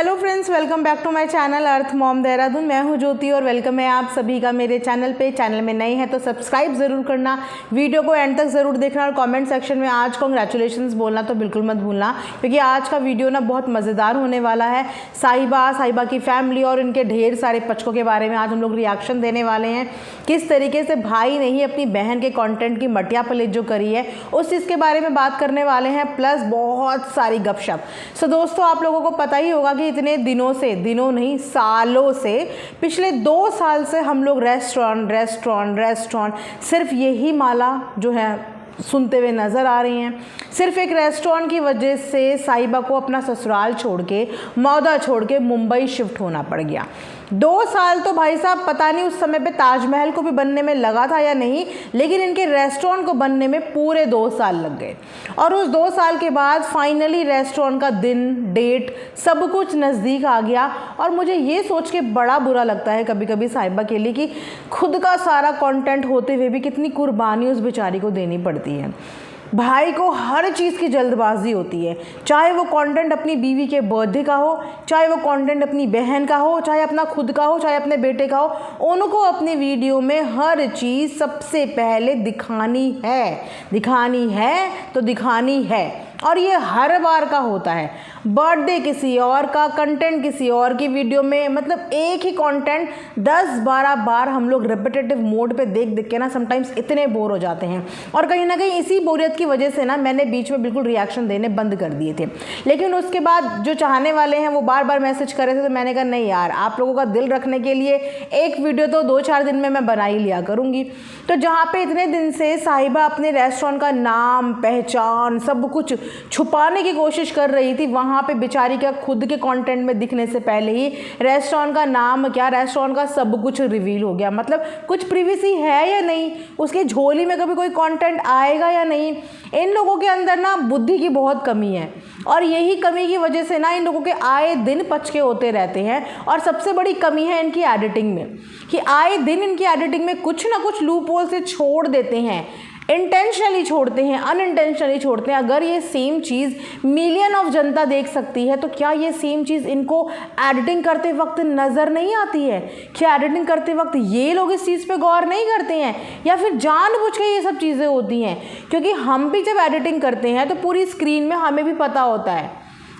Hello friends, welcome back to my channel earth mom Dehradun. मैं हूं ज्योति और वेलकम है आप सभी का मेरे चैनल पे। चैनल में नए हैं तो सब्सक्राइब ज़रूर करना, वीडियो को एंड तक ज़रूर देखना और कमेंट सेक्शन में आज कॉन्ग्रेचुलेशंस बोलना तो बिल्कुल मत भूलना, क्योंकि आज का वीडियो ना बहुत मज़ेदार होने वाला है। साहिबा की फैमिली और इनके ढेर सारे पचकों के बारे में आज हम लोग रिएक्शन देने वाले हैं। किस तरीके से भाई ने ही अपनी बहन के कॉन्टेंट की मटिया पलेट जो करी है उस चीज़ के बारे में बात करने वाले हैं, प्लस बहुत सारी गपशप। सो दोस्तों, आप लोगों को पता ही होगा कि इतने दिनों नहीं सालों से, पिछले 2 साल से हम लोग रेस्टोरेंट सिर्फ यही माला जो है सुनते हुए नज़र आ रही हैं। सिर्फ एक रेस्टोरेंट की वजह से साहिबा को अपना ससुराल छोड़ के, मौदा छोड़ के मुंबई शिफ्ट होना पड़ गया। 2 साल तो भाई साहब पता नहीं उस समय पे ताजमहल को भी बनने में लगा था या नहीं, लेकिन इनके रेस्टोरेंट को बनने में पूरे 2 साल लग गए। और उस 2 साल के बाद फाइनली रेस्टोरेंट का दिन, डेट, सब कुछ नज़दीक आ गया। और मुझे ये सोच के बड़ा बुरा लगता है कभी कभी साहिबा के लिए कि खुद का सारा कंटेंट होते हुए भी कितनी कुर्बानी उस बेचारी को देनी पड़ती है। भाई को हर चीज़ की जल्दबाजी होती है, चाहे वो कंटेंट अपनी बीवी के बर्थडे का हो, चाहे वो कंटेंट अपनी बहन का हो, चाहे अपना खुद का हो, चाहे अपने बेटे का हो। उनको अपनी वीडियो में हर चीज़ सबसे पहले दिखानी है तो दिखानी है। और ये हर बार का होता है, बर्थडे किसी और का, कंटेंट किसी और की वीडियो में, मतलब एक ही कंटेंट 10-12 बार हम लोग रिपीटेटिव मोड पे देख के ना समटाइम्स इतने बोर हो जाते हैं। और कहीं ना कहीं इसी बोरियत की वजह से ना मैंने बीच में बिल्कुल रिएक्शन देने बंद कर दिए थे। लेकिन उसके बाद जो चाहने वाले हैं वो बार बार मैसेज कर रहे थे, तो मैंने कहा नहीं यार, आप लोगों का दिल रखने के लिए एक वीडियो तो 2-4 दिन में मैं बना ही लिया करूँगी। तो जहाँ पे इतने दिन से साहिबा अपने रेस्टोरेंट का नाम, पहचान, सब कुछ छुपाने की कोशिश कर रही थी, वहाँ पे बेचारी का खुद के कंटेंट में दिखने से पहले ही रेस्टोरेंट का नाम क्या, रेस्टोरेंट का सब कुछ रिवील हो गया। मतलब कुछ प्रिवेसी है या नहीं, उसके झोली में कभी कोई कंटेंट आएगा या नहीं। इन लोगों के अंदर ना बुद्धि की बहुत कमी है, और यही कमी की वजह से ना इन लोगों के आए दिन पचके होते रहते हैं। और सबसे बड़ी कमी है इनकी एडिटिंग में, कि आए दिन इनकी एडिटिंग में कुछ ना कुछ लूप होल से छोड़ देते हैं, इंटेंशनली छोड़ते हैं, अनइंटेंशनली छोड़ते हैं। अगर ये सेम चीज़ मिलियन ऑफ जनता देख सकती है तो क्या ये सेम चीज़ इनको एडिटिंग करते वक्त नज़र नहीं आती है? क्या एडिटिंग करते वक्त ये लोग इस चीज़ पे गौर नहीं करते हैं, या फिर जानबूझ के ये सब चीज़ें होती हैं? क्योंकि हम भी जब एडिटिंग करते हैं तो पूरी स्क्रीन में हमें भी पता होता है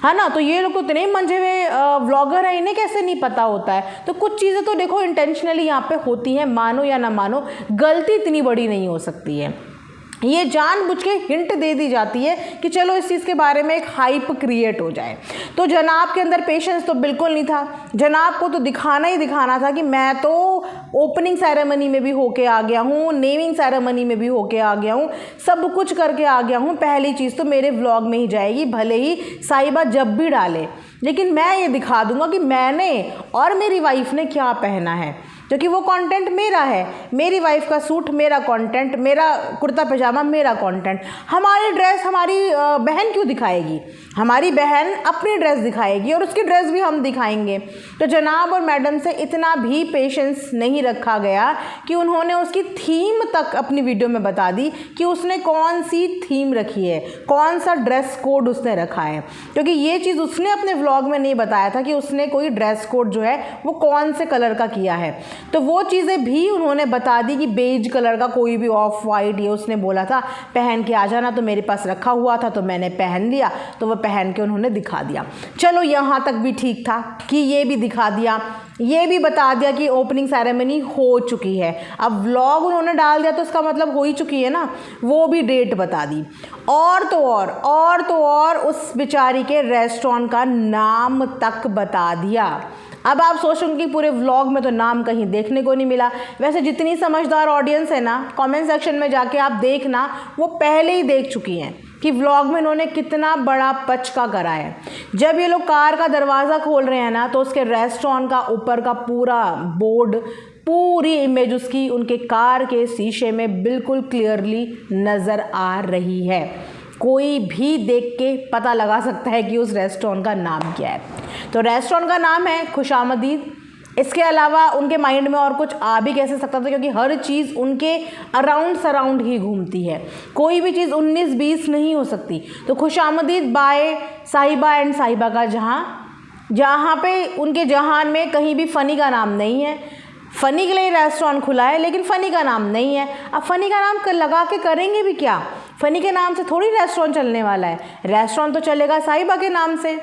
ना। तो ये लोग तो इतने मंझे हुए व्लॉगर हैं, इन्हें कैसे नहीं पता होता है? तो कुछ चीज़ें तो देखो इंटेंशनली यहाँ पे होती हैं, मानो या ना मानो, गलती इतनी बड़ी नहीं हो सकती है। ये जानबूझ के हिंट दे दी जाती है कि चलो इस चीज़ के बारे में एक हाइप क्रिएट हो जाए। तो जनाब के अंदर पेशेंस तो बिल्कुल नहीं था। जनाब को तो दिखाना ही दिखाना था कि मैं तो ओपनिंग सेरेमनी में भी होके आ गया हूँ, नेमिंग सेरेमनी में भी होके आ गया हूँ, सब कुछ करके आ गया हूँ। पहली चीज़ तो मेरे व्लॉग में ही जाएगी, भले ही साहिबा जब भी डाले, लेकिन मैं ये दिखा दूंगा कि मैंने और मेरी वाइफ ने क्या पहना है, क्योंकि वो कंटेंट मेरा है। मेरी वाइफ का सूट मेरा कंटेंट, मेरा कुर्ता पजामा मेरा कंटेंट। हमारी ड्रेस हमारी बहन क्यों दिखाएगी? हमारी बहन अपनी ड्रेस दिखाएगी और उसकी ड्रेस भी हम दिखाएंगे। तो जनाब और मैडम से इतना भी पेशेंस नहीं रखा गया कि उन्होंने उसकी थीम तक अपनी वीडियो में बता दी कि उसने कौन सी थीम रखी है, कौन सा ड्रेस कोड उसने रखा है। क्योंकि ये चीज़ उसने अपने व्लॉग में नहीं बताया था कि उसने कोई ड्रेस कोड जो है वो कौन से कलर का किया है। तो वो चीज़ें भी उन्होंने बता दी कि बेज कलर का कोई भी ऑफ वाइट, ये उसने बोला था पहन के आ जाना, तो मेरे पास रखा हुआ था तो मैंने पहन लिया, तो वो पहन के उन्होंने दिखा दिया। चलो यहाँ तक भी ठीक था कि ये भी दिखा दिया, ये भी बता दिया कि ओपनिंग सेरेमनी हो चुकी है। अब व्लॉग उन्होंने डाल दिया तो इसका मतलब हो ही चुकी है ना, वो भी डेट बता दी। और तो और उस बेचारी के रेस्टोरेंट का नाम तक बता दिया। अब आप सोचोगे कि पूरे व्लॉग में तो नाम कहीं देखने को नहीं मिला। वैसे जितनी समझदार ऑडियंस है ना, कमेंट सेक्शन में जाके आप देखना, वो पहले ही देख चुकी हैं कि व्लॉग में इन्होंने कितना बड़ा पचका करा है। जब ये लोग कार का दरवाज़ा खोल रहे हैं ना, तो उसके रेस्टोरेंट का ऊपर का पूरा बोर्ड, पूरी इमेज उसकी उनके कार के शीशे में बिल्कुल क्लियरली नज़र आ रही है। कोई भी देख के पता लगा सकता है कि उस रेस्टोरेंट का नाम क्या है। तो रेस्टोरेंट का नाम है खुशामदीद। इसके अलावा उनके माइंड में और कुछ आ भी कैसे सकता था, क्योंकि हर चीज़ उनके अराउंड सराउंड ही घूमती है, कोई भी चीज़ 19-20 नहीं हो सकती। तो खुशामदीद बाय साहिबा एंड साहिबा का जहाँ जहाँ पे उनके जहान में कहीं भी फ़नी का नाम नहीं है। फ़नी के लिए रेस्टोरेंट खुला है लेकिन फ़नी का नाम नहीं है। अब फ़नी का नाम लगा के करेंगे भी क्या? फ़नी के नाम से थोड़ी रेस्टोरेंट चलने वाला है। रेस्टोरेंट तो चलेगा साहिबा के नाम से,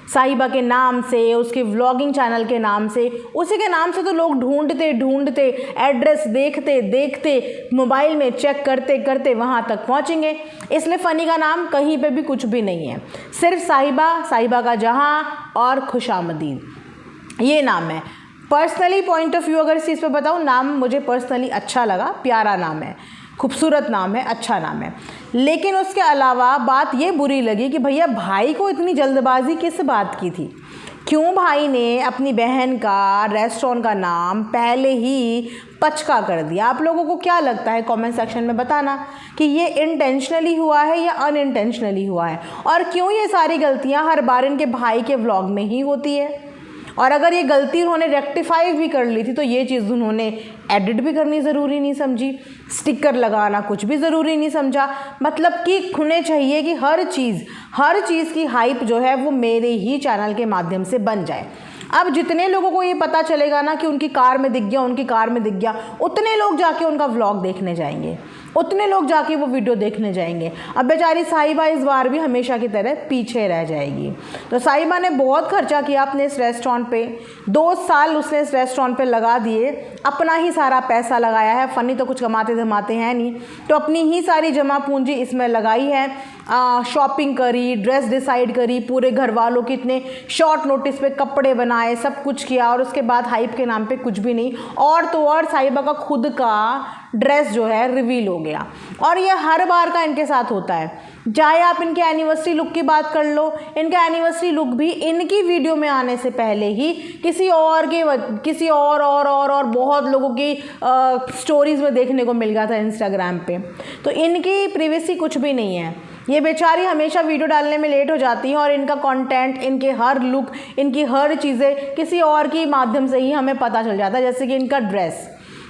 साहिबा के नाम से, उसके व्लॉगिंग चैनल के नाम से। उसी के नाम से तो लोग ढूंढते ढूंढते, एड्रेस देखते देखते, मोबाइल में चेक करते करते वहाँ तक पहुँचेंगे। इसलिए फ़नी का नाम कहीं पे भी कुछ भी नहीं है, सिर्फ साहिबा, साहिबा का जहाँ और खुशामदीद, ये नाम है। पर्सनली पॉइंट ऑफ व्यू अगर इस चीज़ पे बताऊँ, नाम मुझे पर्सनली अच्छा लगा, प्यारा नाम है, खूबसूरत नाम है, अच्छा नाम है। लेकिन उसके अलावा बात ये बुरी लगी कि भैया भाई को इतनी जल्दबाजी किस बात की थी? क्यों भाई ने अपनी बहन का रेस्टोरेंट का नाम पहले ही पचका कर दिया? आप लोगों को क्या लगता है कमेंट सेक्शन में बताना कि ये इंटेंशनली हुआ है या अनइंटेंशनली हुआ है, और क्यों ये सारी गलतियां हर बार इनके भाई के व्लॉग में ही होती है। और अगर ये गलती उन्होंने रेक्टिफाई भी कर ली थी तो ये चीज़ उन्होंने एडिट भी करनी ज़रूरी नहीं समझी, स्टिकर लगाना कुछ भी ज़रूरी नहीं समझा। मतलब कि उन्हें चाहिए कि हर चीज़ की हाइप जो है वो मेरे ही चैनल के माध्यम से बन जाए। अब जितने लोगों को ये पता चलेगा ना कि उनकी कार में दिख गया, उनकी कार में दिख गया, उतने लोग जाके उनका व्लॉग देखने जाएंगे, उतने लोग जाके वो वीडियो देखने जाएंगे। अब बेचारी साहिबा इस बार भी हमेशा की तरह पीछे रह जाएगी। तो साहिबा ने बहुत खर्चा किया अपने इस रेस्टोरेंट पे, 2 साल उसने इस रेस्टोरेंट पे लगा दिए, अपना ही सारा पैसा लगाया है। फ़नी तो कुछ कमाते धमाते हैं नहीं, तो अपनी ही सारी जमा पूंजी इसमें लगाई है। शॉपिंग करी, ड्रेस डिसाइड करी, पूरे घर वालों की इतने शॉर्ट नोटिस पे कपड़े बनाए, सब कुछ किया, और उसके बाद हाइप के नाम पे कुछ भी नहीं। और तो और साहिबा का खुद का ड्रेस जो है रिवील हो गया। और ये हर बार का इनके साथ होता है। चाहे आप इनके एनिवर्सरी लुक की बात कर लो, इनका एनिवर्सरी लुक भी इनकी वीडियो में आने से पहले ही किसी और बहुत लोगों की स्टोरीज़ में देखने को मिल गया था इंस्टाग्राम पे। तो इनकी प्रिवेसी कुछ भी नहीं है। ये बेचारी हमेशा वीडियो डालने में लेट हो जाती है, और इनका कंटेंट, इनके हर लुक, इनकी हर चीज़ें किसी और की माध्यम से ही हमें पता चल जाता है। जैसे कि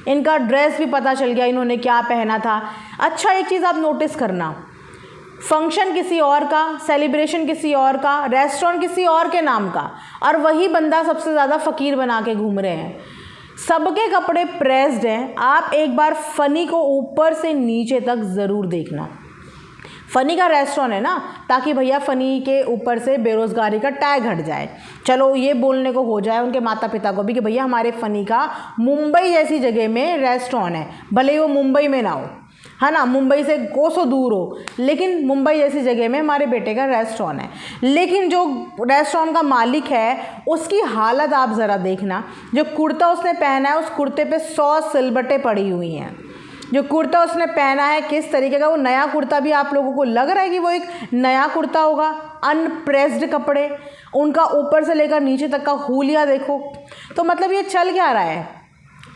इनका ड्रेस भी पता चल गया इन्होंने क्या पहना था। अच्छा, एक चीज़ आप नोटिस करना, फंक्शन किसी और का, सेलिब्रेशन किसी और का, रेस्टोरेंट किसी और के नाम का, और वही बंदा सबसे ज़्यादा फ़कीर बना के घूम रहे हैं। सबके कपड़े प्रेस्ड हैं। आप एक बार फ़नी को ऊपर से नीचे तक ज़रूर देखना। फ़नी का रेस्टोरेंट है ना, ताकि भैया फ़नी के ऊपर से बेरोज़गारी का टैग हट जाए। चलो ये बोलने को हो जाए उनके माता पिता को भी कि भैया हमारे फ़नी का मुंबई जैसी जगह में रेस्टोरेंट है, भले ही वो मुंबई में ना हो, है ना, मुंबई से कोसों दूर हो, लेकिन मुंबई जैसी जगह में हमारे बेटे का रेस्टोरेंट है। लेकिन जो रेस्टोरेंट का मालिक है उसकी हालत आप ज़रा देखना। जो कुर्ता उसने पहना है, उस कुर्ते पे 100 सिलबटें पड़ी हुई हैं। जो कुर्ता उसने पहना है किस तरीके का, वो नया कुर्ता भी आप लोगों को लग रहा है कि वो एक नया कुर्ता होगा? अनप्रेस्ड कपड़े, उनका ऊपर से लेकर नीचे तक का हुलिया देखो। तो मतलब ये चल क्या रहा है?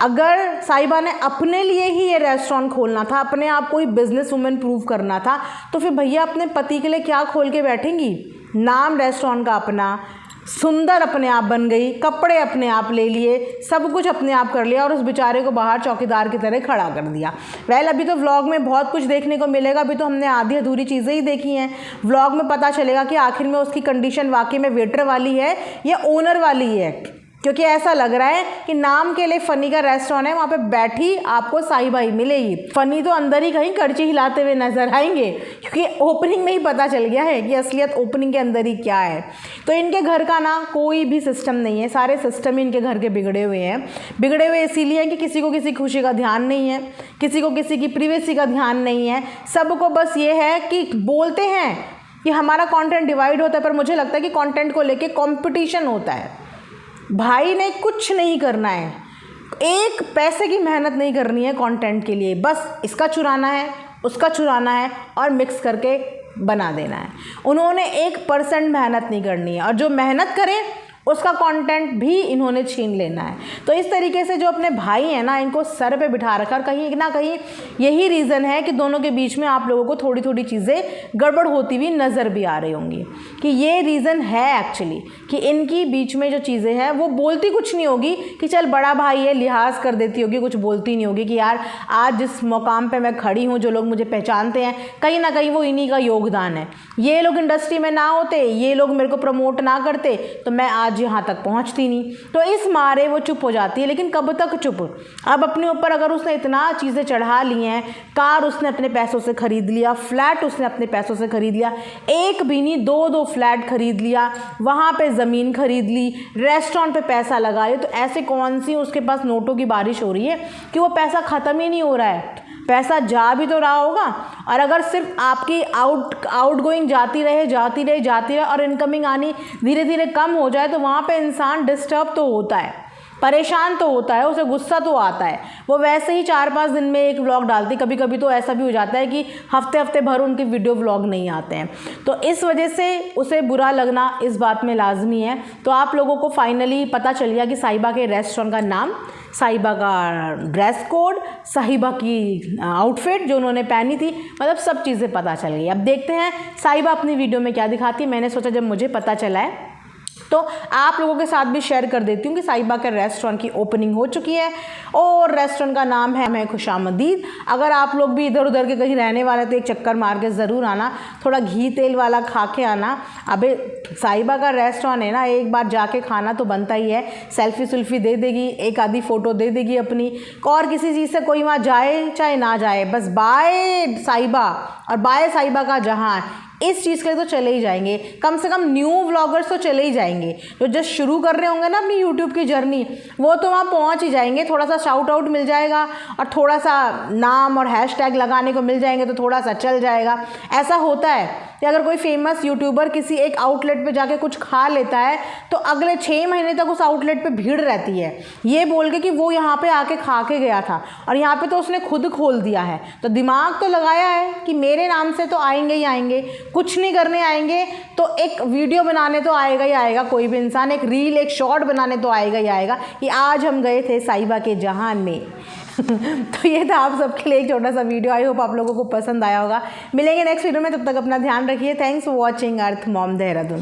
अगर साहिबा ने अपने लिए ही ये रेस्टोरेंट खोलना था, अपने आप को ही बिजनेस वुमेन प्रूव करना था, तो फिर भैया अपने पति के लिए क्या खोल के बैठेंगी? नाम रेस्टोरेंट का अपना, सुंदर अपने आप बन गई, कपड़े अपने आप ले लिए, सब कुछ अपने आप कर लिया, और उस बेचारे को बाहर चौकीदार की तरह खड़ा कर दिया। अभी तो व्लॉग में बहुत कुछ देखने को मिलेगा। अभी तो हमने आधी अधूरी चीज़ें ही देखी हैं। व्लॉग में पता चलेगा कि आखिर में उसकी कंडीशन वाकई में वेटर वाली है या ओनर वाली है, क्योंकि ऐसा लग रहा है कि नाम के लिए फ़नी का रेस्टोरेंट है, वहाँ पे बैठी आपको साहिबा ही मिलेगी। फ़नी तो अंदर ही कहीं कड़ची हिलाते हुए नजर आएंगे, क्योंकि ओपनिंग में ही पता चल गया है कि असलियत ओपनिंग के अंदर ही क्या है। तो इनके घर का ना कोई भी सिस्टम नहीं है, सारे सिस्टम ही इनके घर के बिगड़े हुए हैं। बिगड़े हुए इसीलिए हैं कि किसी को किसी खुशी का ध्यान नहीं है, किसी को किसी की प्रिवेसी का ध्यान नहीं है। सबको बस ये है कि बोलते हैं कि हमारा कंटेंट डिवाइड होता है, पर मुझे लगता है कि कंटेंट को लेके कंपटीशन होता है। भाई ने कुछ नहीं करना है, एक पैसे की मेहनत नहीं करनी है कंटेंट के लिए, बस इसका चुराना है, उसका चुराना है और मिक्स करके बना देना है। उन्होंने 1% मेहनत नहीं करनी है, और जो मेहनत करे उसका कंटेंट भी इन्होंने छीन लेना है। तो इस तरीके से जो अपने भाई हैं ना, इनको सर पे बिठा रखा, और कहीं ना कहीं यही रीज़न है कि दोनों के बीच में आप लोगों को थोड़ी थोड़ी चीज़ें गड़बड़ होती हुई नज़र भी आ रही होंगी। कि ये रीज़न है एक्चुअली कि इनकी बीच में जो चीज़ें हैं वो बोलती कुछ नहीं होगी कि चल बड़ा भाई है, लिहाज कर देती होगी, कुछ बोलती नहीं होगी कि यार आज जिस मुकाम पर मैं खड़ी हूँ, जो लोग मुझे पहचानते हैं, कहीं ना कहीं वो इन्हीं का योगदान है। ये लोग इंडस्ट्री में ना होते, ये लोग मेरे को प्रमोट ना करते, तो मैं आज आवाज़ यहाँ तक पहुँचती नहीं। तो इस मारे वो चुप हो जाती है। लेकिन कब तक चुप? अब अपने ऊपर अगर उसने इतना चीज़ें चढ़ा ली हैं, कार उसने अपने पैसों से ख़रीद लिया, फ्लैट उसने अपने पैसों से ख़रीद लिया, एक भी नहीं 2-2 फ्लैट ख़रीद लिया, वहाँ पे ज़मीन ख़रीद ली, रेस्टोरेंट पे पैसा लगा लिया, तो ऐसे कौन सी उसके पास नोटों की बारिश हो रही है कि वो पैसा ख़त्म ही नहीं हो रहा है? पैसा जा भी तो रहा होगा। और अगर सिर्फ आपकी आउटगोइंग जाती रहे और इनकमिंग आनी धीरे धीरे कम हो जाए, तो वहाँ पे इंसान डिस्टर्ब तो होता है, परेशान तो होता है, उसे गुस्सा तो आता है। वो वैसे ही 4-5 दिन में एक व्लॉग डालती, कभी कभी तो ऐसा भी हो जाता है कि हफ्ते भर उनके वीडियो व्लॉग नहीं आते हैं। तो इस वजह से उसे बुरा लगना इस बात में लाजमी है। तो आप लोगों को फाइनली पता चल गया कि साहिबा के रेस्टोरेंट का नाम, साहिबा का ड्रेस कोड, साहिबा की आउटफिट जो उन्होंने पहनी थी, मतलब सब चीज़ें पता चल गई। अब देखते हैं साहिबा अपनी वीडियो में क्या दिखाती है। मैंने सोचा जब मुझे पता चला है तो आप लोगों के साथ भी शेयर कर देती हूँ कि साहिबा के रेस्टोरेंट की ओपनिंग हो चुकी है और रेस्टोरेंट का नाम है खुशामदीद। अगर आप लोग भी इधर उधर के कहीं रहने वाले तो एक चक्कर मार के ज़रूर आना, थोड़ा घी तेल वाला खा के आना। अबे साहिबा का रेस्टोरेंट है ना, एक बार जाके खाना तो बनता ही है। सेल्फी दे देगी, एक आधी फ़ोटो दे देगी अपनी, और किसी चीज़ से कोई वहाँ जाए चाहे ना जाए, बस बाय साहिबा और बाय साहिबा का जहाँ, इस चीज़ के लिए तो चले ही जाएंगे। कम से कम न्यू व्लॉगर्स तो चले ही जाएंगे, जो जस्ट शुरू कर रहे होंगे ना अपनी यूट्यूब की जर्नी, वो तो वहाँ पहुँच ही जाएंगे। थोड़ा सा शाउट आउट मिल जाएगा और थोड़ा सा नाम और हैशटैग लगाने को मिल जाएंगे तो थोड़ा सा चल जाएगा। ऐसा होता है कि अगर कोई फेमस यूट्यूबर किसी एक आउटलेट पे जाके कुछ खा लेता है तो अगले 6 महीने तक उस आउटलेट पे भीड़ रहती है, ये बोल के कि वो यहाँ पे आके खा के गया था, और यहाँ पे तो उसने खुद खोल दिया है। तो दिमाग तो लगाया है कि मेरे नाम से तो आएंगे ही आएंगे, कुछ नहीं करने आएंगे तो एक वीडियो बनाने तो आएगा ही आएगा। कोई भी इंसान एक रील, एक शॉर्ट बनाने तो आएगा ही आएगा कि आज हम गए थे साहिबा के जहान में। तो ये था आप सबके लिए एक छोटा सा वीडियो। आई होप आप लोगों को पसंद आया होगा। मिलेंगे नेक्स्ट वीडियो में, तब तक अपना ध्यान रखिए। Thanks for watching earth mom Dehradun.